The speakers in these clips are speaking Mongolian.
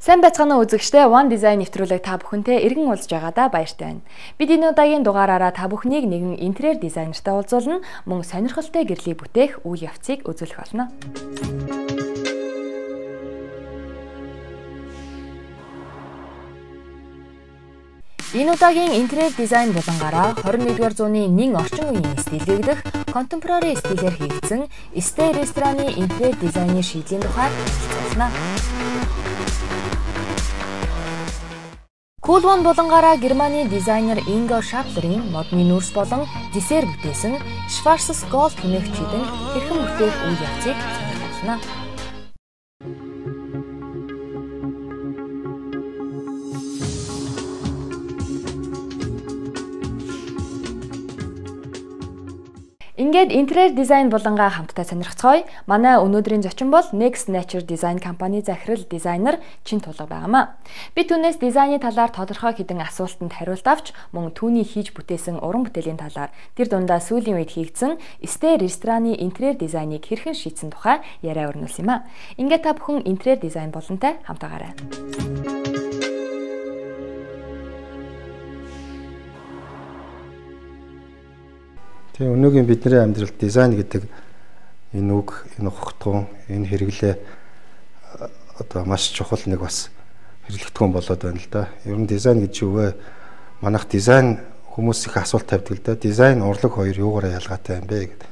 Сайн байцгаана уу үзэгчдээ One Design нэвтрүүлэг та бүхэнтэй эргэн уулзж байгаадаа баяртай байна. Бид энэ удаагийн дугаараараа та бүхнийг нэгэн интерьер дизайнертай уулзуулна, мөн сонирхолтой гэрлийг бүтээх үйл явцыг үзүүлэх болно. Энэ удаагийн интерьер дизайн булангаараа 21-р зууны нэн орчин үеийн стилийг контемпорари стилээр хийгдсэн Ste рестораны интерьер дизайны шийдлийн тухай хэлцүүлнэ. Cool One булангаараа Германы дизайнер Инго Шаплерийн модны нүүрс болон десер бүтээсэн Schwarzes Gold хэмээх чийдэн хэрхэн бүтээх үйл явцыг сонирхолно. Ингээд интерьер дизайн булангаа хамтдаа сонирхцгоё. Манай өнөөдрийн зочин бол Next Nature Design компани захирал дизайнер Чин Тулга байгаамаа. Би түүнээс дизайны талаар тодорхой хэдэн асуултанд хариулт авч, мөн түүний хийж бүтээсэн уран бүтээлийн талаар тэр дундаа сүүлийн үед хийгдсэн Ste рестораны интерьер дизайныг хэрхэн шийдсэн тухай яриа өрнүүлсэн юм а. Ингээд та бүхэн интерьер дизайн болонтой хамтаагаарай. Тэгээ өнөөгийн бидний амьдралд дизайн гэдэг энэ үг, энэ ухтгун, энэ хэрэглээ одоо маш чухал нэг бас хэрэглэгдэхүүн болоод байна л да. Ер нь дизайн гэж юу вэ? Манайх дизайн хүмүүс их асуулт тавьдаг л да. Дизайн, урлаг хоёр юугаараа ялгаатай юм бэ гэдэг.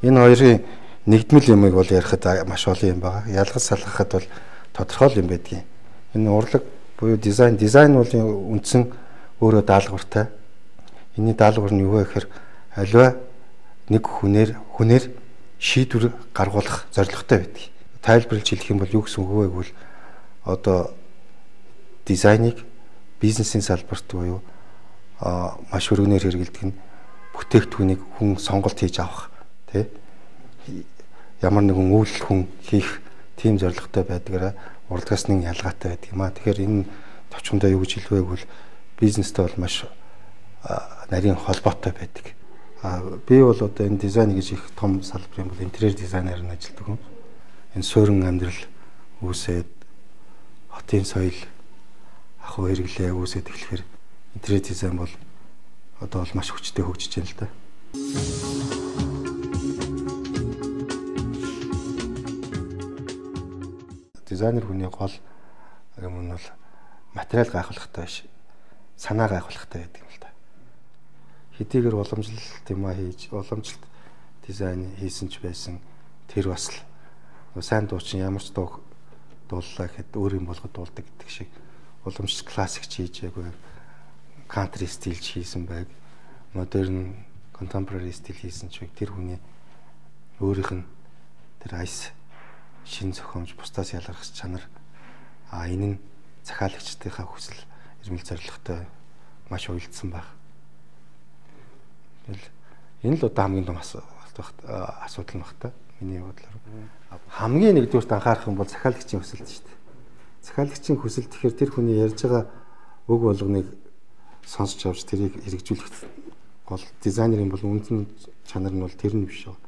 Энэ хоёрын нэгдмэл юмыг бол ярихад маш олон юм байгаа. Ялгаж салгахад бол тодорхой юм байдгийг. Энэ урлаг буюу дизайн бол үндсэн өөрөө даалгавартай. Энийн даалгавар нь юу вэ гэхээр аливаа нэг хүнээр шийдвэр гаргуулах зорилготой байдаг. Тайлбарлаж хэлэх юм бол юу гэсэн үг вэ гэвэл одоо дизайныг бизнесийн салбарт буюу маш өргөнөөр хэрэглэдэг нь бүтээгдэхүүнийг хүн сонголт хийж авах тий ямар нэгэн үйлдэл хүн хийх тийм зорилготой байдгаараа урлагаас нэг ялгаатай байдаг юм а. Тэгэхээр энэ товчхондоо юу гэж хэлвэ гэвэл бизнестэй бол маш нарийн холбоотой байдаг. Би бол одоо энэ дизайн гэж их том салбарын бол интерьер дизайнер нь ажилладаг хүн. Энэ суурин амьдрал үүсээд хотын соёл ахуй хэрэглээ үүсээд эхлэхээр интерьер дизайн бол одоо бол маш хүчтэй хөгжиж байна л да. Дизайнер хүний гол юм нь бол материал гайхуулахтай биш, санаа гайхуулахтай байдаг юм л да. Хэдийгээр уламжлалт юм а хийж, уламжлалт дизайн хийсэн ч байсан тэр бас л сайн дуучин ямар ч дуу дууллаа гэхэд өөр юм болгоод дуулдаг гэдэг шиг уламжлалт классик хийжээгүй, кантри стил хийсэн байг, модерн, contemporary стил хийсэн ч тэр хүний өөрийнх нь тэр айс шин зохиомж бусдаас ялгарх чанар энэ нь захиалагчдынхаа хүсэл эрмэл зорилготой маш уялдсан баг. Энэ л одоо хамгийн том асуудал нь баг та. Миний бодлоор хамгийн нэгдүгээрт анхаарах юм бол захиалагчийн хүсэлт шүү дээ. Захиалагчийн хүсэлт тэгэхээр тэр хүний ярьж байгаа үг болгоныг сонсч авч тэрийг хэрэгжүүлэх гол дизайнерын бол үндсэн чанар нь бол тэр нь биш шүү.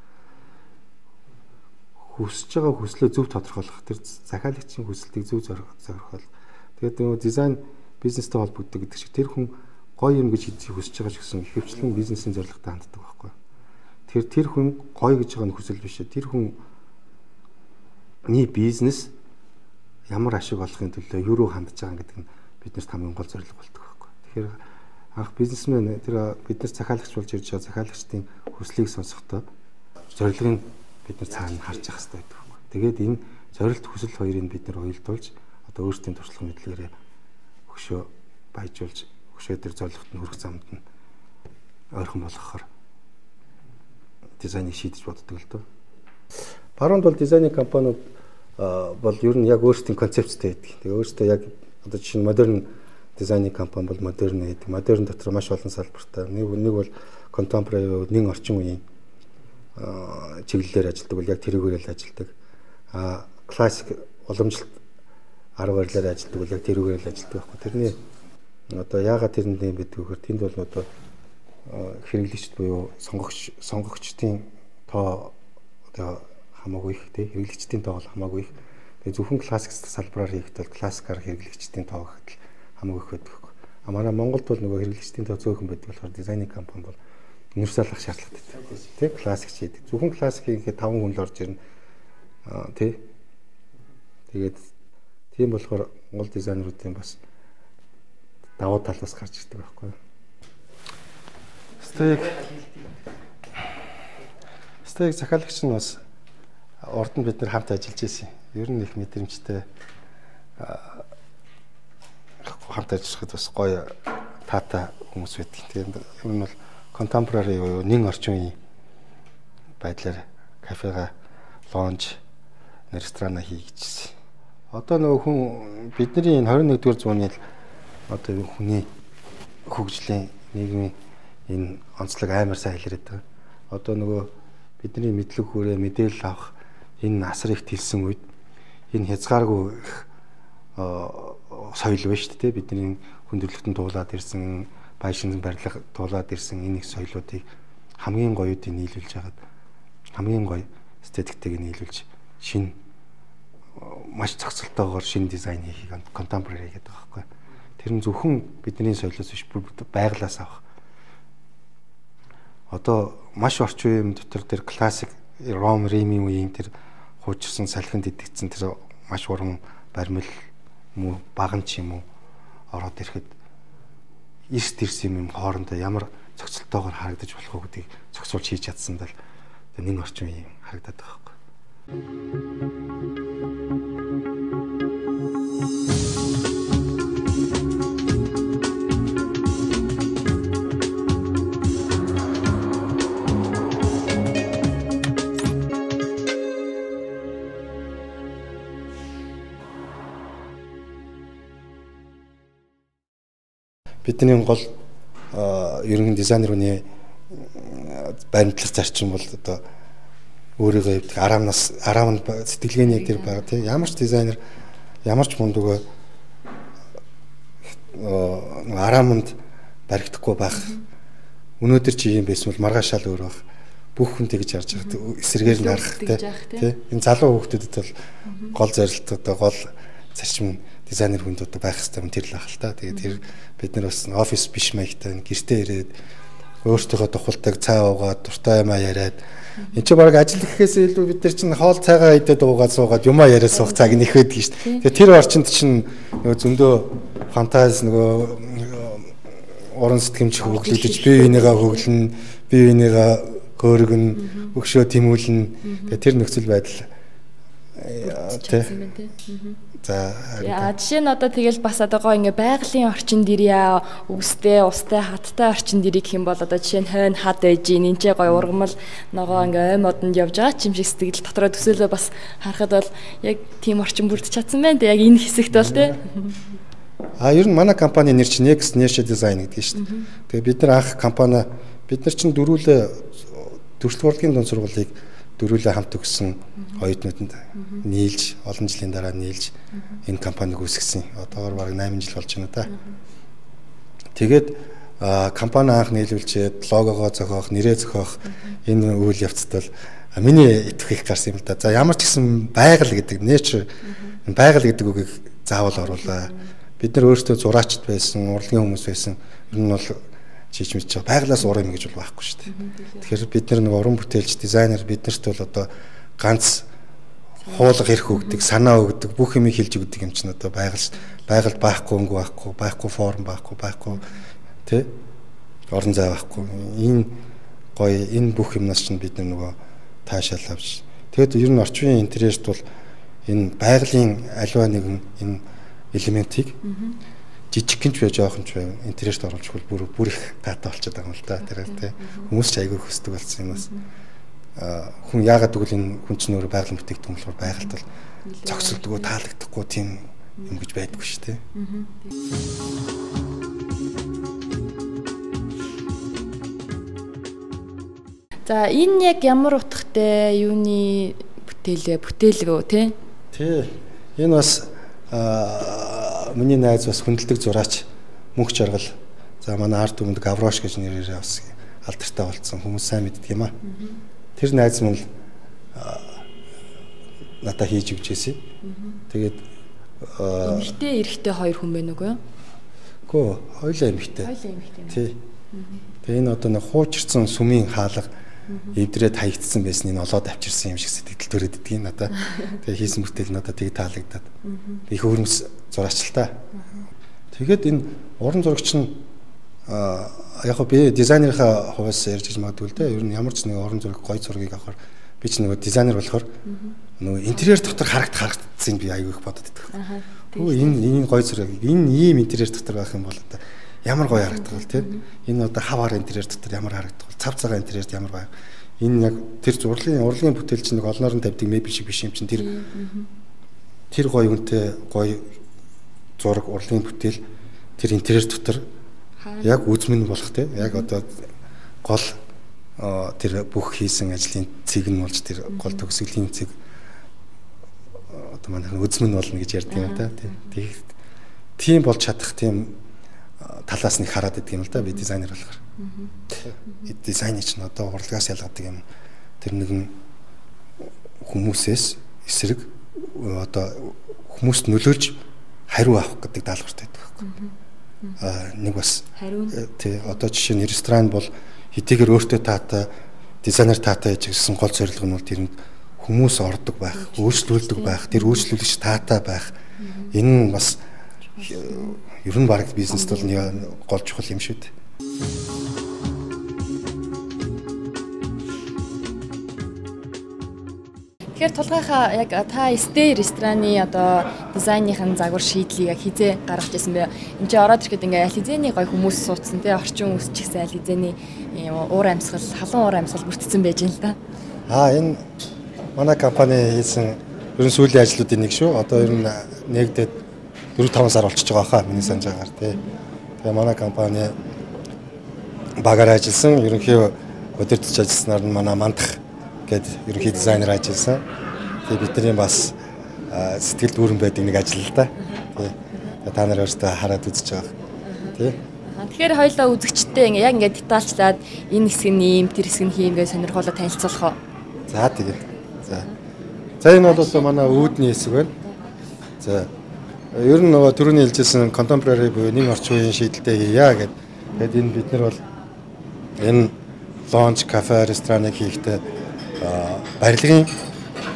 Хүсэж байгаа хүслээ зөв тодорхойлох, тэр захиалагчийн хүсэлтийг зөв зориулах. Тэгээд нөгөө дизайн бизнестэй холбогддог гэдэг шиг тэр хүн гоё юм гэж хүсэж байгаа ч гэсэн ихэвчлэн бизнесийн зорилготой ханддаг байхгүй. Тэр хүн гоё гэж байгаа нь хүсэл биш. Тэр хүний бизнес ямар ашиг олохын төлөө юу руу хандж байгаа гэдэг нь биднэрт хамгийн гол зорилго болдог байхгүй. Тэгэхээр анх бизнесмен тэр биднээс захиалагч болж ирж байгаа захиалагчдын хүслийг сонсохдоо зорилгыг бид нар цаана харж явах хэрэгтэй байдаг байхгүй. Тэгээд энэ зорилт хүсэл хоёрыг бид нар уялдуулж одоо өөрсдийн туршлага мэдлэгээрээ хөшөө баяжуулж хөшөө дээр зорилгот нь хүрэх замд нь ойрхон болгохоор дизайныг шийдэж боддог л доо. Баруунд бол дизайны компаниуд бол ер нь яг өөрсдийн концепцтэй байдаг. Тэгээ өөрсдөө яг одоо жишээ нь модерн дизайны компани бол модерн гэдэг. Модерн дотор маш олон салбартай. Нэг бол contemporary нэн орчин үеийн чиглэлээр ажилладаг бол яг тэрүүгээр л ажилладаг. Классик уламжлалт арга барилаар ажилладаг бол яг тэрүүгээр л ажилладаг байхгүй. Тэрний одоо яагаад тэр юм бэ гэхээр тэнд бол одоо хэрэглэгчд буюу сонгогчдын тоо одоо хамаагүй их тий хэрэглэгчдийн тоо бол хамаагүй их. Тэгээ зөвхөн классик салбараар хийхэд бол классикаар хэрэглэгчдийн тоо гэхэд хамаагүй их байдаг. Манай Монголд бол нөгөө хэрэглэгчдийн тоо зөөхөн байдаг болохоор дизайны компани бол универсалах шаардлагатай. Тэ классик хийдэг. Зөвхөн классик хийхэд 5 хүн л орж ирнэ. Тэ. Тэгээд тийм болохоор Монгол дизайнеруудын бас давуу талаас гарч ирдэг байхгүй юу? Стейк захиалагч нь бас урд нь бид нэр хамт ажиллаж байсан. Ер нь их мэдрэмжтэй хамт ажиллахад бас гоё таатай хүмүүс байдаг. Тэгээд ер нь бол contemporary буюу нэн орчин үеийн байдлаар кафега лонж ресторан хийгдчихсэн. Одоо нөгөө хүн бидний энэ 21-р зууны одоо хүний хөгжлийн нийгмийн энэ онцлог амар сайн илэрээд байгаа. Одоо нөгөө бидний мэдлэг хүрээ мэдээлэл авах энэ асар их тэлсэн үед энэ хязгааргүй их соёл байна шүү дээ. Бидний хүндрэлтэн туулаад ирсэн, байшин барилга туулаад ирсэн энэ их соёлоодыг хамгийн гоёудыг нийлүүлж хагаад хамгийн гоё эстетиктийг нийлүүлж шинэ маш цогцолтойгоор шинэ дизайн хийхийг contemporary гэдэг байгаа байхгүй. Тэр нь зөвхөн бидний соёлоос биш байгалаас авах. Одоо маш орчин үеийн дотор тэр классик Ром, Римийн үеийн тэр хуучирсан салхинд идэгдсэн тэр маш уран баримл муу баган ч юм уу ороод ирэхэд эрс дэрс юм хоорондоо ямар цогцолтойгоор харагдаж болох уу гэдгийг цогцолж хийж чадсан даа нэг орчин үеийн харагдаад байгаа байхгүй. Бидний гол ерөнхий дизайнерууны баримтлах зарчим бол одоо өөрийгөө хэвдэх араам сэтгэлгээний дээр байгаа тийм ямар ч дизайнер ямар ч мундугаа араамд баригдахгүй байх. Өнөөдөр чи юм байсан бол маргаашаал өөр байх. Бүх хүн тэгж харж байгаа. Эсрэгээр нь харах тийм энэ залуу хүүхдүүдэд бол гол зорилт одоо гол зарчим дизайнер хүнд одоо байх хэрэгтэй тэр л ах л та. Тэгээд тэр бид нар бас офис биш маягтай гэртээ ирээд өөртөөхөө тухалтаг цай уугаад дуртай юмаа яриад энэ чинь баг ажил гэхээс илүү бид нар чинь хоол цайгаа идээд уугаад суугаад юмаа яриад суух цаг нэх байдаг шүү дээ. Тэгээд тэр орчинд чинь нөгөө зөндөө фантаз нөгөө уран сэтгэмж хөглөгдөж бие бинийгаа хөглөн бие бинийгаа хөөргөн өгшөө тэмүүлнэ. Тэгээд тэр нөхцөл байдал За жишээ нь одоо тэгэл бас одоо гоо ингээ байгалийн орчинд ирья үстэй устай хаттай орчинд ирэх юм бол одоо жишээ нь хойно хад ээж энэ ч гой ургамал ногоо ингээ ой модонд явж байгаа ч юм шиг сэтгэл дотроо төсөөлөө бас харахад бол яг тийм орчин бүрдэж чадсан байна. Яг энэ хэсэгт бол тий. Ер нь манай компани нэр чинь Next Nature Design гэдэг шүү дээ. Тэгээ бид нар анх компани бид нар чинь дөрвөлээ төрөлх урлагийн дунд сургуулийг дөрвөлээ хамт өгсөн оюутнуудад нийлж олон жилийн дараа нийлж энэ компаниг үүсгэсэн. Одоогоор бараг 8 жил болж байна да. Тэгээд компани анх нийлүүлчихэд логогоо зохиох, нэрээ зохиох энэ үйл явцад бол миний итгэх гарсан юм л да. За ямар ч гэсэн байгаль гэдэг nature байгаль гэдэг үгийг заавал оруулаа. Бид нар өөрсдөө зураачд байсан, урлагийн хүмүүс байсан. Ер нь бол чийч мэдчих байгалаас урам гэж бол байхгүй шүү дээ. Тэгэхээр бид нар нэг уран бүтээлч дизайнер биднэрт бол одоо ганц хуулга ирэх өгдөг, санаа өгдөг, бүх юм хэлж өгдөг юм чинь одоо байгальд байхгүй өнгө байхгүй форм байхгүй тий орон зай байхгүй. Энэ гоё энэ бүх юмнаас чинь бид нөгөө таашаал авч. Тэгэд ер нь орчин үеийн интерьерт бол энэ байгалийн аливаа нэгэн энэ элементийг жижигхэн ч бай жоохон ч бай интерьерт оруулж хөл бүр их таатай болчиход байгаа юм л да. Тэр тий хүмүүс ч айгүй хөсдөг болсон юмас. Хүн яагаад гэвэл энэ хүн чинь өөрөө байгалийн бүтээгдэхүүн болохоор байгальд бол зогсолдгоо таалагдахгүй тийм юм гэж байдаггүй шүү дээ. За энэ яг ямар утгатай юуны бүтээлгөө тий? Тий. Энэ бас миний найз бас хүндэлдэг зураач мөнх жаргал. За манай арт өмнөд Гаврош гэж нэрээр бас алдартай болсон хүмүүс сайн мэддэг юм аа. Тэр найз мөн надад хийж өгч байсан. Тэгээд эмэгтэй эрэгтэй хоёр хүн байна уу? Гөө хоёулаа эмэгтэй. Тий. Тэгээ энэ одоо нэг хуучирсан сүмийн хаалга эвдрээд хаягдсан байсан энэ олоод авчирсан юм шиг сэтгэл төрөд идэгин надад. Тэгээ хийсэн бүтээл надад тийг таалагдаад. Их хөрмөс зураачилтаа. Тэгээд энэ уран зурагч нь яг би дизайнерийнхаа хувьас ярьж гэж магадгүй л дээ. Ер нь ямар ч нэг уран зураг гоё зургийг авахар би ч нэг дизайнер болохоор нөгөө интерьер дотор харагдсан би аягүй их бодод байдаг. Хөө энэ гоё зураг энэ ийм интерьер дотор байх юм бол одоо ямар гоё харагдах вэ те? Энэ одоо хаваар интерьер дотор ямар харагдах вэ? Цав цагаан интерьерт ямар гоё. Энэ яг тэр урлагийн бүтээл чинь нэг олноор нь тавьдаг мэб шиг биш юм чинь тэр гоё үнэтэй гоё зураг урлагийн бүтээл тэр интерьер дотор яг үзмэн болох те яг одоо гол тэр бүх хийсэн ажлын цэг нь болж тэр гол төгсгөлийн цэг одоо манайх үзмэн болно гэж ярьдаг юм да тийм болж чадах тийм талаас нь хараад идэг юм л да би дизайнер болохоор дизайн чинь одоо урлагаас ялгадаг юм тэр нэгэн хүмүүсээс эсрэг одоо хүмүүст нөлөөлж хариу авах гэдэг даалгавартай байдаг байхгүй нэг бас тий одоо жишээ нь ресторан бол хэдийгээр өөртөө таатай дизайнер таатай гэсэн гол зорилго нь бол тэрэнд хүмүүс ордог байх, өөрчлөлдөг байх, тэр өөрчлөлөгч таатай байх. Энэ нь бас ер нь баг бизнест бол гол чухал юм шүү дээ. Тэгэхээр тулгайхаа яг та стей рестораны одоо дизайныхын загвар шийдлийг яг хизээ гаргаж ирсэн бэ? Энд чи ороод ирэхэд ингээ аль хизээний гоё хүмүүс суудсан те орчин үсчихсэн аль хизээний уур амьсгал, халуун уур амьсгал бүрдсэн байж юм л да. Энэ манай компани хийсэн ерөн сүүлийн ажлуудын нэг шүү. Одоо ер нь нэгдээд 4-5 сар болчихж байгаа хаа миний санаж байгаагаар тий. Тэгээ манай компани багаар ажилласан ерөнхий удирдах ажилласнаар нь манай мандах гээд ерөнхий дизайнер ажилласан. Тэгээ бидний бас сэтгэл дүүрэн байдаг нэг ажил л да. Тий. Та нар өөртөө хараад үзэж байгаа. Тий. Тэгэхээр хоёулаа үзэгчтэй яг ингээд детальчлаад энэ хэсэг нь ийм, тэр хэсэг нь хийм гэж сонирхолтой танилцуулах уу? За тэгээ. За энэ бол манай үүдний хэсэг байна. За ер нь нөгөө түрүүний хэлжсэн contemporary буюу нэг орчин үеийн шийдэлтэй хийя гэдэг энэ бид нар бол энэ лонж, кафе, рестораныг хийхдээ барилгын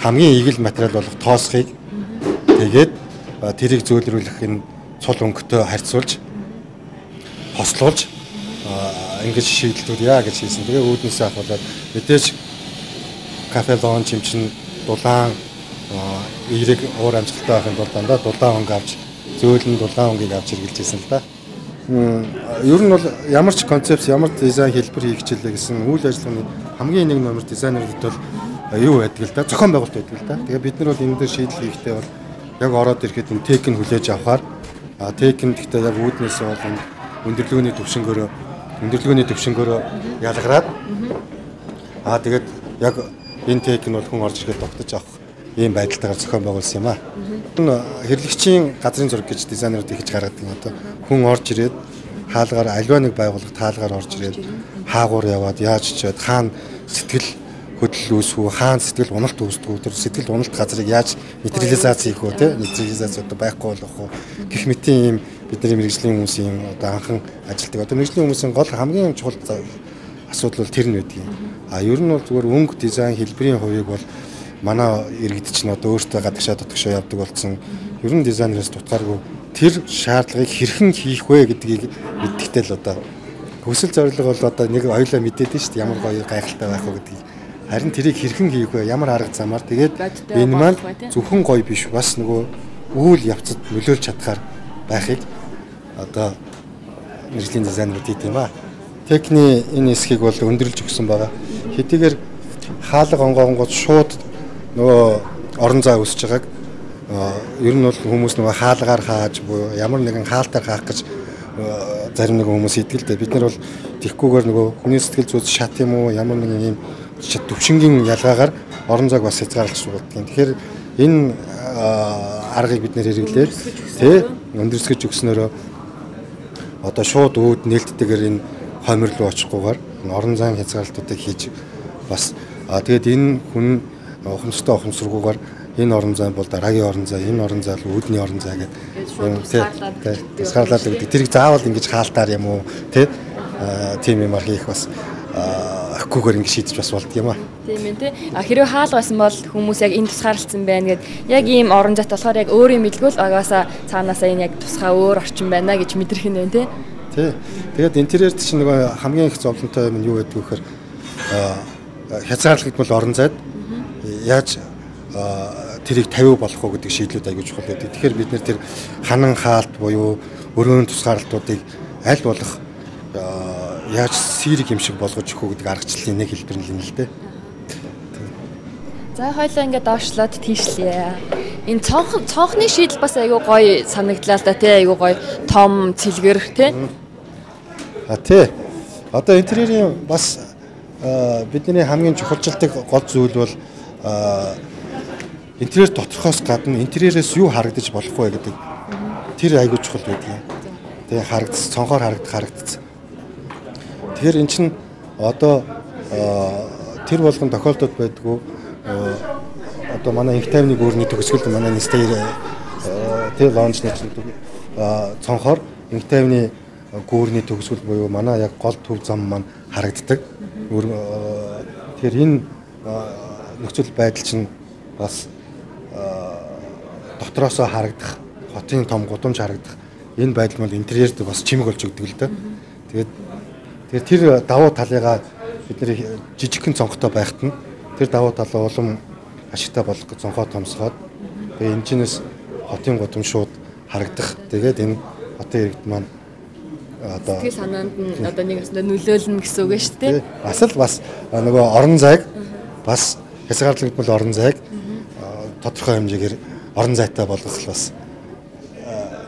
хамгийн игэл материал болох тоосхыг тэгээд тэрийг зөөлрүүлэх энэ цул өнгөтэй харьцуулж хослуулж ингэж шийдэлтүүд яа гэж хийсэн. Тэгээ үүднээс ахвалаад мэдээж кафе лонж юм чинь дулаан эрэг уур амьсгалтай байхын тулд дандаа дулаан хонг авч зөөлөн дулаан хонгийг авч хэрэгжилжсэн л да. Ер нь бол ямар ч концепц, ямар дизайн хэлбэр хийх хичээлээ гэсэн үйл ажиллагааны хамгийн нэг номер дизайнерууд бол юу байдаг л да, зохион байгуулалт байдаг л да. Тэгээ бид нар бол энэ дээр шийдэл хийхдээ бол яг ороод ирэхэд энэ тек нь хүлээж авахаар тек нь гэхдээ яг үүднээс бол өндөрлөгөөний төвшнгөөрөө ялгараад тэгээд яг энэ тек нь бол хүн орж ирэхэд тогтож авах ийм байдалтайгаар зохион байгуулсан юм аа. Хэрэглэгчийн газрын зураг гэж дизайнерууд ихэж гаргадаг юм одоо хүн орж ирээд хаалгаар альва нэг байгууллага таалгаар орж ирээд хаагуур яваад яаж чичээд хаана сэтгэл хөдлөл үүсвэ, хаана сэтгэл уналт үүсдэг, тэр сэтгэл уналт газрыг яаж материализац хийх вэ, тэ материализац одоо байхгүй болох уу гэх мэтийн ийм бидний мэрэгжлийн хүмүүсийн одоо анхан ажилтдаг. Одоо мэрэгжлийн хүмүүсийн гол хамгийн чухал асуудал бол тэр нь байдаг юм. Ер нь бол зүгээр өнгө дизайн хэлбэрийн хувийг бол манай иргэдч нь одоо өөртөө гадагшаа дотгошоо явдаг болсон. Ер нь дизайнераас дутгааргүй тэр шаардлагыг хэрхэн хийх вэ гэдгийг мэддэгтэй л одоо хүсэл зорилго бол одоо нэг ойлоо мэдээд нь шүү дээ ямар гоё гайхалтай байх вэ гэдгийг. Харин тэрийг хэрхэн хийх вэ? Ямар арга замаар тэгээд энэ маань зөвхөн гоё биш бас нөгөө үйл явцад нөлөөлж чадхаар байхыг одоо мэргэжлийн дизайнерууд хийх юм аа. Техникийн энэ хэсгийг бол өндөрлж өгсөн байгаа. Хэдийгээр хаалга онгонгууд шууд нөгөө орон зай өсөж байгааг ер нь бол хүмүүс нөгөө хаалгаар хааж буюу ямар нэгэн хаалтаар хаах гэж зарим нэг хүмүүс идэлтэй. Бид нар бол тэгхгүйгээр нөгөө хүний сэтгэл зүйс шат юм уу ямар нэгэн юм төвшингийн ялгаагаар орон зайг бас хязгаарлаж суулдаг. Тэгэхээр энэ аргыг бид нэр хэрэглээд тий өндөрсгөж өгснөөрөө одоо шууд үүд нээлттэйгээр энэ хомир руу очихгүйгээр орон зайн хязгаарлалтуудыг хийж бас тэгээд энэ хүн ухамсартай ухамсаргүйгээр энэ орон зай бол дараагийн орон зай, энэ орон зай бол үүдний орон зай гэдэг тусгаарлаад гэдэг. Тэрийг заавал ингэж хаалтаар юм уу тийм юмар хийх бас ахгүйгээр ингэ шийдэж бас болд юм аа. Тийм ээ тий. Хэрвээ хаал байсан бол хүмүүс яг энэ тусгаарлагдсан байна гэд яг ийм орон зайд болохоор яг өөрийн мэдгүүл угаасаа цаанаасаа энэ яг тусгай өөр орчин байна гэж мэдрэх нь байна тий. Тий. Тэгээд интерьерт чинь нөгөө хамгийн их зовлонтой юм нь юу гэдэг вэ гэхээр хязгаарлагдмал орон зайд яаж тэрийг 50 болох уу гэдэг шийдлүүд аягүй чухал байдаг. Тэгэхээр бид нэр тэр ханан хаалт буюу өрөөний тусгаарлалтуудыг аль болох яаж сэрэг юм шиг болгож өгөх үү гэдэг аргачлалын нэг хэлбэр нь л дээ. За хоёлаа ингээд доошлоод тийшлээ. Энэ цонхны шийдэл бас аягүй гоё санагдлаа л да тий, аягүй гоё том цэлгэр тий. Тий. Одоо интерьерийн бас бидний хамгийн чухалчилдаг гол зүйл бол интерьер доторхоос гадна интерьерээс юу харагдаж болох вэ гэдэг тэр аягүй чухал байдаг. Тэгээ харагдц, цонхоор харагдц. Тэгэхээр эн чинь одоо тэр болгон тохиолдод байдгүй одоо манай инх тайвны гүрний төгсгөл манай нэстээр тэр лаунчны цонхоор инх тайвны гүрний төгсгөл буюу манай яг гол төв зам маань харагддаг. Тэгэхээр энэ нөхцөл байдал чинь бас дотроосоо харагдах, хотын том гудамж харагдах энэ байдал бол интерьерт бас чимэг болж өгдөг л да. Тэгээд тэр давуу талыгаа бид нэр жижигхэн цонхтой байхад нь тэр давуу талаа улам ашигтай болгох гэж цонхоо томсгоод тэгээд энэчнээс хотын гудамж шууд харагдах. Тэгээд энэ хотын иргэд маань одоо сэтгэл санаанд нь одоо нэг өсөндөө нөлөөлнө гэсэн үг шүү дээ. Бас нөгөө орон зайг бас хязгаарлагдмал орон зайг тодорхой хэмжээгээр орон зайтай болгох бас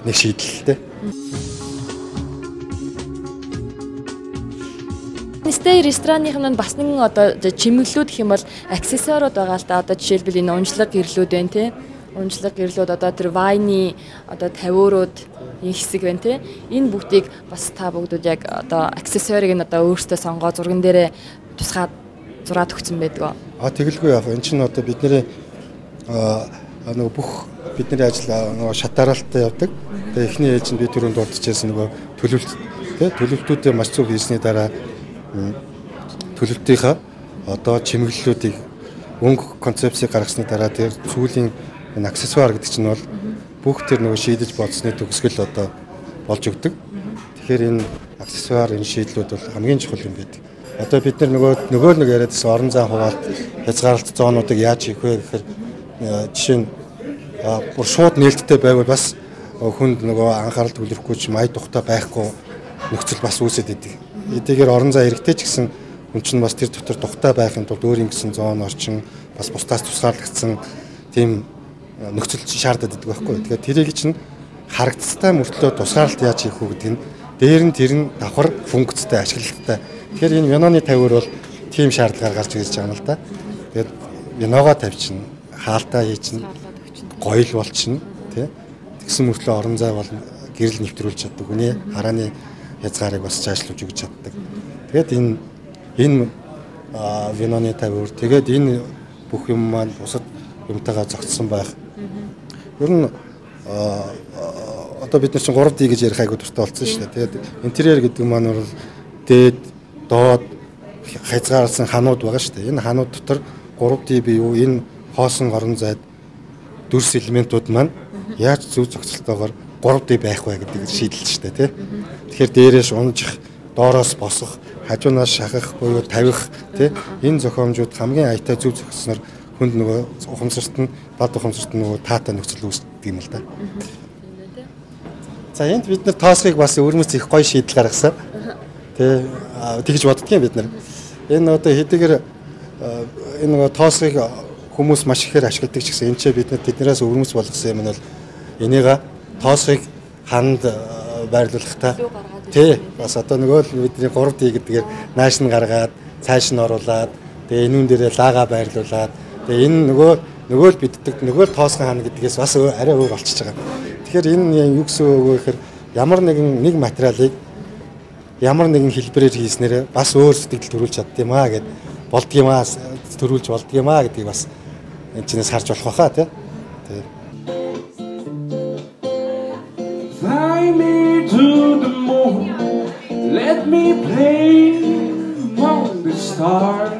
нэг шийдэлтэй. Стей ресторанных нь бас нэгэн одоо чимэглүүд гэх юм бол аксессуарууд байгаа л да. Одоо жишээлбэл энэ унжлаг гэрлүүд байна тий. Унжлаг гэрлүүд одоо тэр вайны одоо тавиурууд энэ хэсэг байна тий. Энэ бүгдийг бас та бүгдүүд яг одоо аксессуарыг нь одоо өөрсдөө сонгоо зурган дээрээ тусгаад зураад өгсөн байдаг. Тэгэлгүй яг энэ чинь одоо бидний нөгөө бүх бидний ажил нөгөө шатааралтай явдаг. Тэгээ эхний ээлжинд би түрүүнд дурдчихсан нөгөө төлөвлөлт тий. Төлөвлөлтүүдээ маш зөв хийсний дараа төлөвлөлтийнхаа одоо чимэглэлүүдийг өнгө концепцийг гаргасны дараа тэр сүүлийн энэ аксессуар гэдэг чинь бол бүх тэр нөгөө шийдэж бодсны төгсгөл одоо болж өгдөг. Тэгэхээр энэ аксессуар энэ шийдлүүд бол хамгийн чухал юм байдаг. Одоо бид нөгөө нэг яриадсан орон зай хуваалт хязгаарлалт зоонуудыг яаж хийх вэ гэхээр жишээ нь бүр шууд нээлттэй байвал бас хүнд нөгөө анхаарал төвлөрөхгүй ч май тухтай байхгүй нөхцөл бас үүсэт идэг. Эдгээр орон зай хэрэгтэй ч гэсэн хүн чинь бас тэр дотор тухтай байхын тулд өөр юм гисэн зоон орчин бас бусдаас тусгаарлагдсан тийм нөхцөл шаарддаг байдаг байхгүй. Тэгэхээр тэрийг чинь харагдцтай мөртлөө тусгаарлалт яаж хийх вэ гэдэг нь дээр нь тэр нь давхар функцтэй ашиглалттай. Тэгэхээр энэ виноны тавиур бол тийм шаардлагаар гарч ирж байгаа юм л да. Тэгээд виногоо тавьчихна, хаалтаа хийчихна, гоё л болчихно тий. Тэгсэн мөртлөө орон зай бол гэрэл нэвтрүүлж чаддаг. Хүний харааны хязгаарыг бас цаашлуулж өгч чаддаг. Тэгээд энэ виноны тавиур тэгээд энэ бүх юм маань бусад юмтайгаа зохицсон байх. Ер нь одоо бид нар чинь 3D гэж ярих айгуу дуртай болсон шүү дээ. Тэгээд интерьер гэдэг маань бол дээд, доод хязгаарласан ханууд байгаа шүү дээ. Энэ ханууд дотор 3D бий юу энэ хоосон орон зайд дүрс элементүүд маань яаж зөв зохицолтойгоор 3D байх вэ гэдэг шийдэлж шүү дээ, тий. Тэгэхээр дээрээс унжих, доороос босох, хажуунаас шахах буюу тавих, тий. Энэ зохиомжууд хамгийн аятай зөв зохицсноор хүнд нөгөө ухамсарт нь, бод ухамсарт нь нөгөө таатай нөхцөл үүсдэг юм л да. За энд бид нар тоосхыг бас өрмөц их гоё шийдэл гаргасан. Тий. Тэгж боддгийн бид нар. Энэ одоо хэдийгээр энэ нөгөө тоосхыг хүмүүс маш ихээр ашигладаг ч гэсэн энэ ч бид нар тэднээс өрмөц болгосон юм нь бол энийг тоосхыг ханд байрлуулахдаа тий бас одоо нөгөө л бидний 3D гэдгээр нааш нь гаргаад цааш нь оруулаад тэгээ энүүн дээрээ лага байрлуулад тэгээ энэ нөгөө л биддэг нөгөө л тоосхон хана гэдгээс бас арай өөр болчихж байгаа. Тэгэхээр энэ юу гэсэн үг вэ гэхээр ямар нэг материалыг ямар нэгэн хэлбэрээр хийснээр бас өөр сэтгэл төрүүлж чаддгиймаа гэд болдгиймаа төрүүлж болдгиймаа гэдгийг бас энэ чинээс харж болох байхаа тий. тий. Fly me to the moon, let me play among the stars,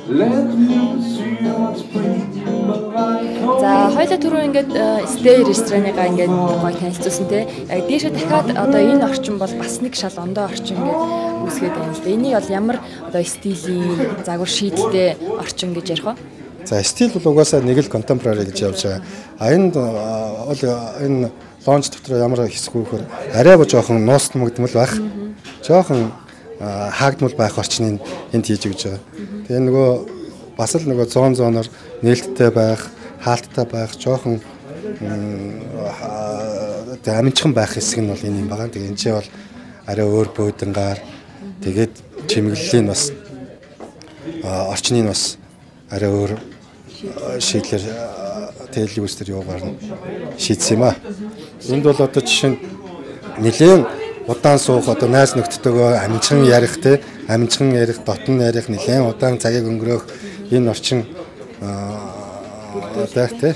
let me see what spring will like. За хоёулаа түрүү ингээд Stay рестораныгаа ингээд гоё танилцуулсан те. Яг дээшээ дахиад одоо энэ орчин бол бас нэг шал ондоо орчин ингээд үүсгээд байна л да. Энийг бол ямар одоо стилийн загвар шийдэлтэй орчин гэж ярих вэ? За стил бол угаасаа нэг л contemporary гэж явж байгаа. Энэ лонж дотор ямар хэсэг вөхөр арай бо жоохон нууцтмагдмал байх. Жоохон хаагдмал байх орчныг энд хийж өгч байгаа. Тэгээ нөгөө бас л нөгөө зооноор нээлттэй байх, хаалттай байх, жоохон аминчхан байх хэсэг нь бол энэ юм байгаа. Тэгээ энэ ч бол арай өөр бөөдөнгаар тэгээд чимэглэлийн бас орчныг бас арай өөр шийдлэр тэлэг үстэр яваар шийдсэн юм аа. Энд бол одоо жишээ нь нэлээд удаан суух одоо найз нөхдөдөө амжин ярих те амжин ярих дотн ярих нэлээд удаан цагийг өнгөрөөх энэ орчин одоо те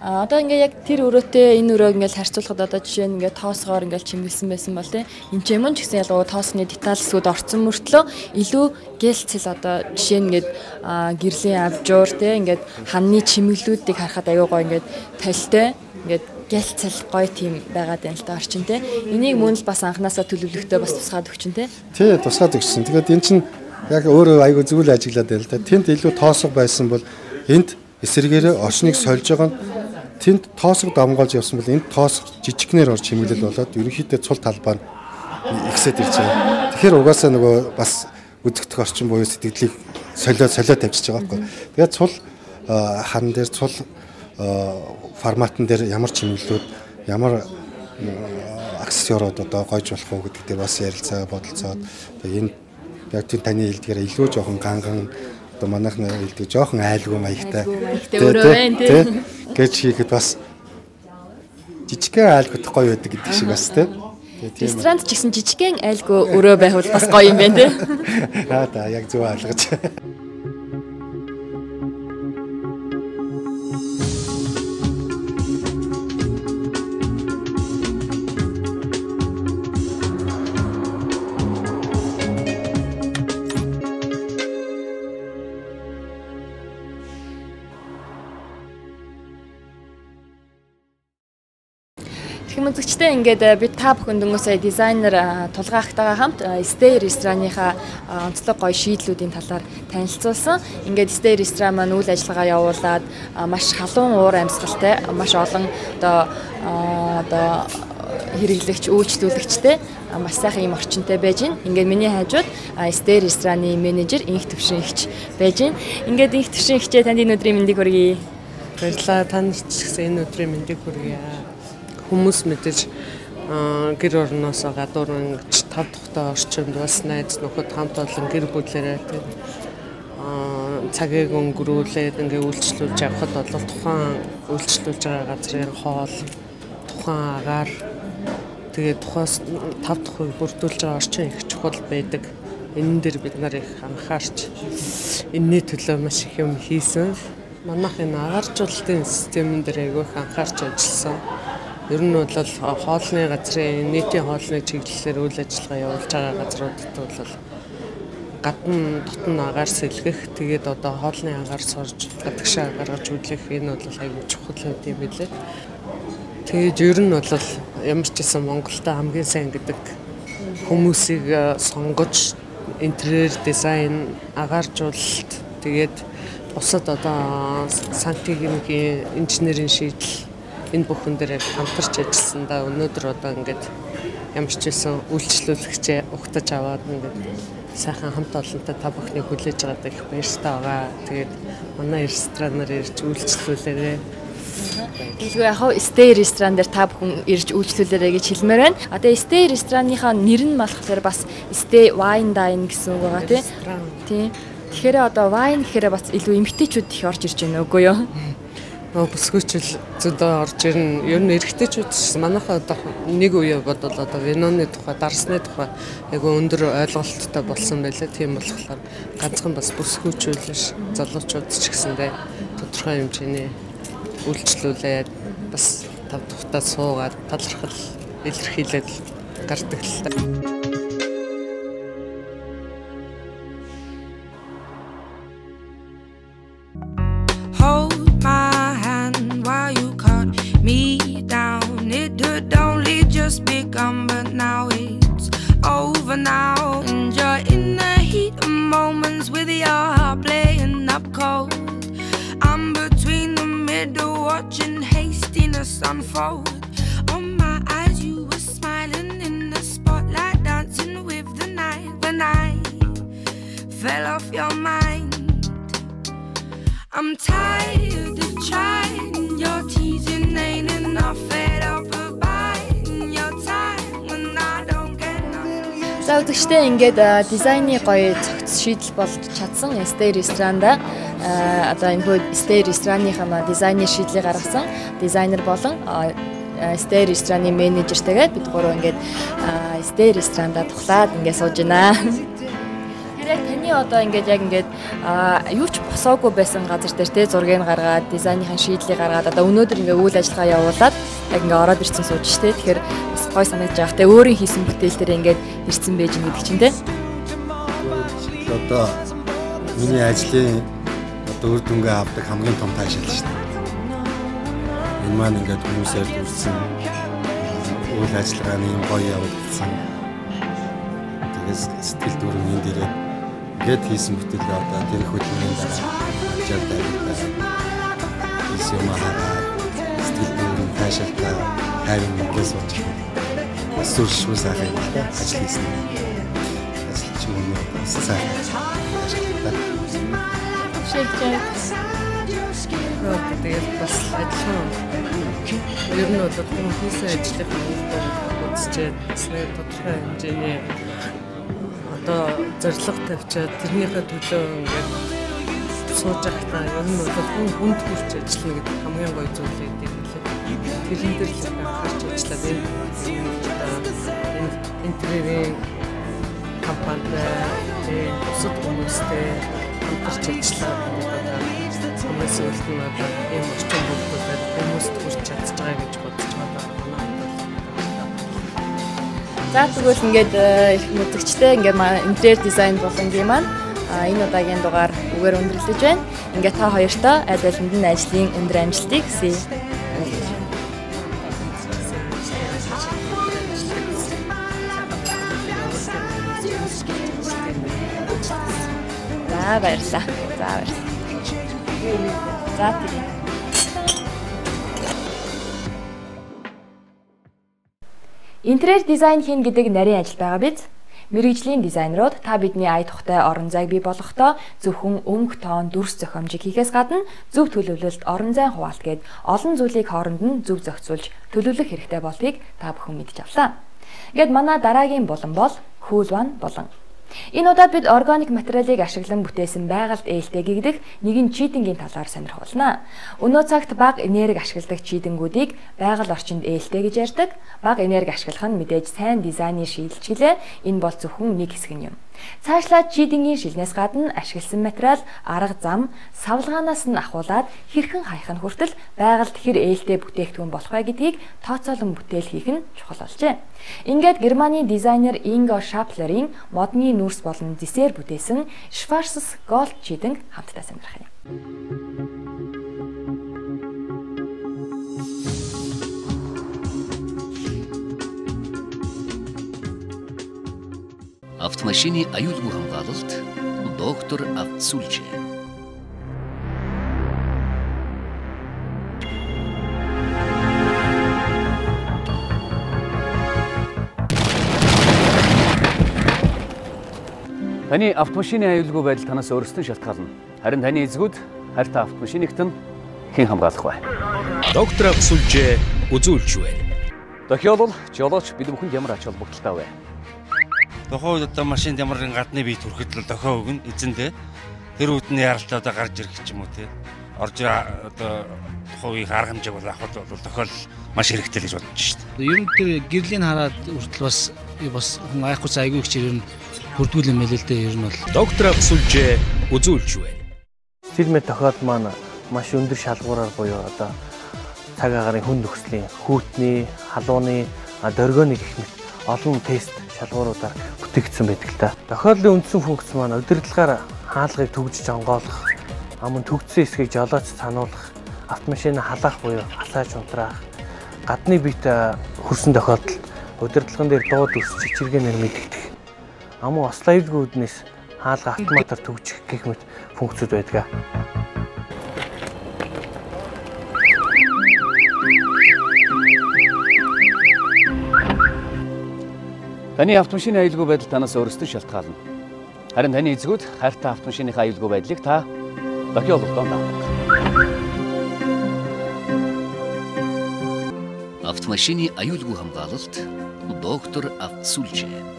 одоо ингээ яг тэр өрөөтэй энэ өрөөг ингээл харьцуулахад одоо жишээ нь ингээ тоосгоор ингээл чимгэлсэн байсан бол те энэ ч юм ч гэсэн ялгуу тоосны деталь хэсгүүд орцсон мөртлөө илүү гэлцэл одоо жишээ нь ингээд гэрлийн авжуур те ингээд ханны чимэглүүдийг харахад аюу гоо ингээд талтай ингээд гэлцэл гоё тийм байгаад байна л да орчин те энийг мөн л бас анханасаа төлөвлөгтөө бас тусгаад өгчин те тий тусгаад өгсөн. Тэгээд эн чинь яг өөрөө аюу зүйл ажиглаад байна л да. Тэнд илүү тоосго байсан бол энд эсэргээрээ орчныг сольж байгаа нь тэнд тоосго дамгаалж явсан бол энд тоосго жижигнэр орж хэмгэлэл болоод ерөнхийдөө цул талбай нь ихсээд ирж байгаа. Тэгэхээр угаасаа нөгөө бас үзэгдэх орчин буюу сэтгэлийг солиод тавьчихж байгаа байхгүй. Тэгээд цул хан дээр цул форматн дээр ямар чимэглэлүүд ямар аксессуарууд одоо гойж болох уу гэдэг дээр бас ярилцаа бодолцоод энэ яг таны хэлдгээр илүү жоохон ганган одоо манайхны хэлдэг жоохон айлгүй маягтай тийм гэж хийхэд бас жижигхэн айлгуудах гоё байдаг гэдэг шиг бас тийм ресторанд ч гэсэн жижигхэн айлгүй өрөө байвал бас гоё юм байна тийм да яг зөв ойлгож Үзэгчтэй ингээд бид та бүхэн дөнгөсөө дизайнер тулгаахтайгаа хамт Stay рестораныхаа онцлог гоё шийдлүүдийн талаар танилцуулсан. Ингээд Stay ресторан маань үйл ажиллагаа явуулаад маш халуун уур амьсгалтай маш олон одоо хэрэглэгч үйлчлүүлэгчтэй маш сайхан юм орчинтой байж гин. Ингээд миний хажууд Stay рестораны менежер Инх Төвшин ихч байж гин. Ингээд Инх Төвшин ихчээ танд энэ өдрийн мэндийг хүргэе. Баярлалаа. Танд ч гэсэн энэ өдрийн мэндийг хүргэе. Хүмүүс мэдээж гэр орноос гадуур 5 дахь орчинд бас найз нөхөд хамт олон гэр бүлээрээ цагийг өнгөрүүлээд ингээ үйлчлүүлж явхад бол тухайн үйлчлүүлж байгаа газрын хоол, тухайн агаар тэгээд тухаас 5 дахь үе бүрдүүлж байгаа орчин их чухал байдаг. Энэ дээр бид нар их анхаарч энэний төлөө маш их юм хийсэн. Манайх энэ агааржуулалтын системэн дээр айгүй их анхаарч ажилласан. Ер нь бол хоолны газрын нийтийн хоолны чиглэлээр үйл ажиллагаа явуулж байгаа газруудад бол гадна дотн агаар сэлгэх тэгээд одоо хоолны агаар сорж гадагшаа гаргаж үлээх энэ бол аюул чухал юм билээ. Тэгээд ер нь бол ямар ч гэсэн Монголд хамгийн сайн гэдэг хүмүүсийг сонгож интерьер дизайн агааржуулалт тэгээд бусад одоо сантехникийн инженерийн шийдэл энэ бүхэн дээр хамтарч ажилласандаа өнөөдөр одоо ингээд ямар ч байсан үйлчлүүлэгчээ угтаж аваад ингээд сайхан хамт олонтой та бүхнийг хүлээж аваад их баяртай байгаа. Тэгээд манай ресторанаар ирж үйлчлүүлээрэй. Тэгвэл яг Stay ресторан дээр та бүхэн ирж үйлчлүүлээрэй гэж хэлмээр байна. Одоо Stay рестораныхаа нэр нь болохоор бас Stay Wine Dine гэсэн үг байгаа тийм. Тэгэхээр одоо wine гэхээр бас илүү эмгтээчүүд их орж ирж байна үгүй юу? Бүсгүйчл зөндөө орж ирнэ. Ер нь эрэгтэйчүүд манайхаа одоо нэг үе бодвол одоо виноны тухай, дарсны тухай айгүй өндөр ойлголттой болсон байлаа. Тийм болохоор ганцхан бас бүсгүйчүүл биш залуучууд ч гэсэндээ тодорхой хэмжээний үйлчлүүлээд бас тав тухтаа суугаад талархал илэрхийлэл гардаг л та. But now it's over now. Enjoying the heat of moments with your heart playing up cold. I'm between the middle watching hastiness unfold. On my eyes you were smiling in the spotlight, dancing with the night. When I fell off your mind, I'm tired of trying. Your teasing ain't enough. Fed up of buying your time. За үзэгчтэй ингээд дизайны гоё цогц шийдэл болж чадсан Stay ресторанда одоо энэ хөө Stay ресторанынхаа дизайны шийдлийг гаргасан дизайнер болон Stay рестораны менежертэйгээ бид гурав ингээд Stay ресторанда тухлаад ингээд сууж байна. Тэгэхээр таны одоо ингээд яг ингээд юу ч босоогүй байсан газар дээр тэ зургийг гаргаад дизайныхаа шийдлийг гаргаад одоо өнөөдөр ингээд үйл ажиллагаа явуулаад яг ингээд ороод ирсэн сууж штэ. Тэгэхээр гой санагдаж байгаа. Тэ өөрийн хийсэн бүтээл дээр ингээд ирсэн байж гэдэг чинь тэ. Одоо миний ажлын одоо үр дүнгээ авдаг хамгийн том таашаал шүү дээ. Энэ маань ингээд хүмүүсээр дүрсэн үйл ажиллагааны юм гоё явагдсан. Тэгээс сэтгэл дүүрэн энэ дээрээ ингээд хийсэн бүтээлээ одоо тэр хөдөлмөрийн дараа ачаал дайраад хийсэн юм хараад сэтгэл дүүрэн таашаалтаа хайрын мэдээс болж байна. Сүр шүү сайхан ажил хийсэн. Ажил чинь юм сайхан ажилладаг. Тэгээд бас ажиллах ер нь бол хүмүүсийн ажлын үзчихэд тодорхой хэмжээний одоо зорилго тавьчаад тэрнийхээ төлөө ингээд сууж байхдаа ер нь бол хүнд хүрч ажиллана гэдэг хамгийн гоё зүйл гэдэг юм лээ. Тэрэн дээр л анхаарч ажиллаад интерьерийн компанитай бусад хүмүүстэй хамтарч ажиллаад хүмүүсийн үлдэн одоо ийм орчин бүрдүүлээд хүмүүст хүрч чадж байгаа гэж бодож байгаа. За тэгвэл ингээд их үзэгчтэй ингээд интерьер дизайн болонгийн маань энэ удаагийн дугаар үгээр өндөрлөж байна. Ингээд та хоёртой аль алинд нь ажлын өндөр амжилтыг хүсье. За баярлалаа. За баярлалаа. За тийм. Интерьер дизайн хийн гэдэг нарийн ажил байгаа биз? Мэргэжлийн дизайнерууд та бидний ая тухтай орон зайг бий болгохдоо зөвхөн өнгө, тоон, дүрс зохиомжийг хийхээс гадна зөв төлөвлөлт, орон зайн хуваалт гээд олон зүйлийг хооронд нь зөв зохицуулж төлөвлөх хэрэгтэй болдгийг та бүхэн мэдж авлаа. Ингээд манай дараагийн булан бол Cool One булан. Энэ удаад бид органик материалыг ашиглан бүтээсэн байгальд ээлтэй гэгдэх нэгэн чийдингийн талаар сонирхолно. Өнөө цагт бага энерги ашигладаг чийдэнгүүдийг байгаль орчинд ээлтэй гэж ярьдаг. Бага энерги ашиглах нь мэдээж сайн дизайны шийдэлчилээ. Энэ бол зөвхөн нэг хэсэг юм. Цаашлаад чийдингийн шилнээс гадна ашигласан материал арга зам, савлгаанаас нь ахуулаад хэрхэн хаяхын хүртэл байгальд хэр ээлтэй бүтээгдэхүүн болох вэ гэдгийг тооцоолон бүтээл хийх нь чухал болжээ. Ингээд Германы дизайнер Инго Шаплерийн модны нүүрс болон десер бүтээсэн Schwarzes Gold чийдинг хамтдаа сонирхъя. Автомашины аюулгүй хамгаалалт доктор Автсулжи. Таны автомашины аюулгүй байдал танаас өөрсдөө шалтгаална. Харин таны эзгүүд хайртай автомашинигт нь хэн хамгаалах вэ? Доктор Автсулжи үзүүлж байна. Тохиолдол жолооч бид бүхэнд ямар ач холбогдолтой вэ? Тохоо одоо машинд ямар нэгэн гадны бие төрөхөд л тохоо өгнө эзэндээ тэр үдний яралтай одоо гарч ирэх ч юм уу те орж одоо тохоогийн арга хэмжээг бол авах бол тохиол маш хэрэгтэй л гэж бодож шүү дээ. Ер нь тэр гэрлийн хараад хүртэл бас хүн айхгүй айгүй хичээр ер нь хүрдгүүл юм хэлээ л дээ ер нь бол доктор Автсулжи үзүүлж байна. Стилмэт тохиол маань маш өндөр шалгуураар буюу одоо цаг агарын хүн нөхцөлийн хүүтний, халууны, дөргөөний гэх мэт олон тест шалгууруудаар бүтээгдсэн байдаг л да. Тохиолдлын үндсэн функц маань удирдлагаар хаалгыг төгжиж онгойлгох, мөн төгжсөн хэсгийг жолооч сануулгах, автомашин халаах буюу асааж унтраах, гадны биет хөрсөн тохиолдолд удирдлагын дээр дууд үс чичиргээнээр мэдэгдэх. Мөн ослоёдгүй үднээс хаалга автоматар төгжих гэх мэт функцүүд байдаг. Таны автомашины аюулгүй байдал танаас өөрсдөө шалтгаална. Харин таны эзэгүүд хайртай автомашиныхаа аюулгүй байдлыг та дохиололтонд авдаг. Автомашины аюулгүй хамгаалалт доктор Автсулжээ.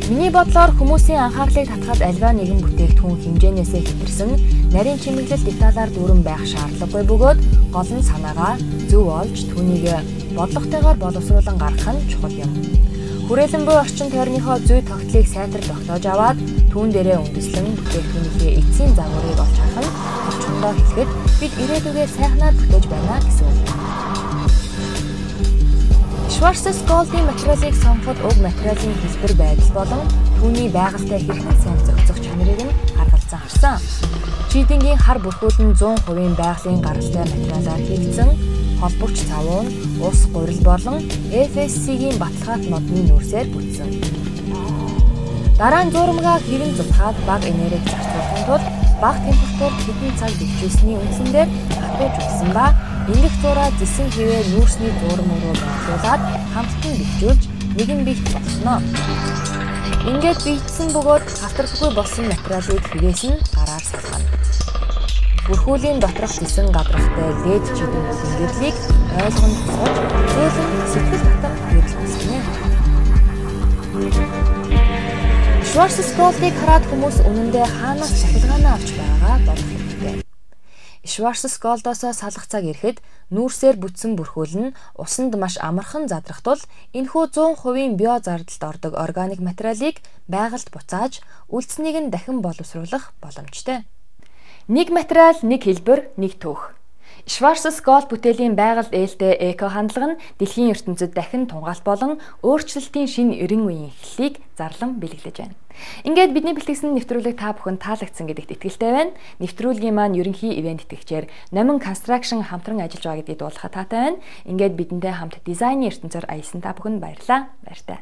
Миний бодлоор хүмүүсийн анхаарлыг татахад альва нэгэн бүтээгдэхүүн хэмжээнээсээ хэтэрсэн нарийн чимэглэл деталаар дүүрэн байх шаардлагагүй бөгөөд гол нь санаагаа зөв олж түүнийг бодлоготойгоор боловсруулан гаргах нь чухал юм. Хүрээлэн буй орчин тойрныхоо зүй тогтлыг сайтар тогтоож аваад түүн дээрээ үндэслэн бүтээгдэхүүнийхээ эцсийн загварыг олж харах нь орчиндоо хэлэхэд бид ирээдүгээ сайхнаар бүтээж байна гэсэн үг. Schwarzes-Gold-ийн материалыг сонгоход уг материалын хэлбэр байдал болон түүний байгальтай хэрхэн сайн зохицох чанарыг нь харгалзан харсан. Чийдингийн хар бүрхүүл нь 100% байгалийн гаралтай материалаар хийгдсэн, холбогч цавуун, ус гурил болон FSC-ийн баталгаат модны нүүрсээр бүтсэн. Дараа нь зурмгаа хэрэн зутгаад бага энерги зарцуулахын тулд бага температурт хэдэн цаг бэхжүүлсэний үндсэндээ хатууж өгсөн ба энгэх зураа зэсэн хэвээр нүүрсний зурм руу байрлуулад хамтдан бэхжүүлж нэгэн бийт болгоно. Ингээд бийдсэн бөгөөд халтардаггүй болсон материалыг хивээс нь гараар салгана. Бүрхүүлийн доторх зэсэн гадрахтай лед чидэн гэрлийг ойлгонд тусгаж зөөлөн сэтгэл татам хэрэглэсэн юм. Schwarzes-Gold-ыг хараад хүмүүс үнэндээ хаанаас цахилгаанаа авч байгаагаа бодох хэрэгтэй. Schwarzes-Gold-оос салах цаг ирэхэд нүүрсээр бүтсэн бүрхүүл нь усанд маш амархан задрах тул энэхүү 100% био зардалд ордог органик материалыг байгальд буцааж үлдсэнийг нь дахин боловсруулах боломжтой. Нэг материал, нэг хэлбэр, нэг түүх. Schwarzes-Gold бүтээлийн байгальд ээлтэй эко хандлага нь дэлхийн ертөнцид дахин тунгаалт болон өөрчлөлтийн шинэ 90 үеийн эхлэлийг зарлан бэлэглэж байна. Ингээд бидний бэлтгэсэн нэвтрүүлэг та бүхэнд таалагдсан гэдэгт итгэлтэй байна. Нэвтрүүлгийн маань ерөнхий ивент итгэгчээр Номин Construction хамтран ажиллаж байгаа гэдгийг дуулахад таатай байна. Ингээд бидэнтэй хамт дизайны ертөнцөөр аялсан та бүхэнд баярлалаа. Баяртай.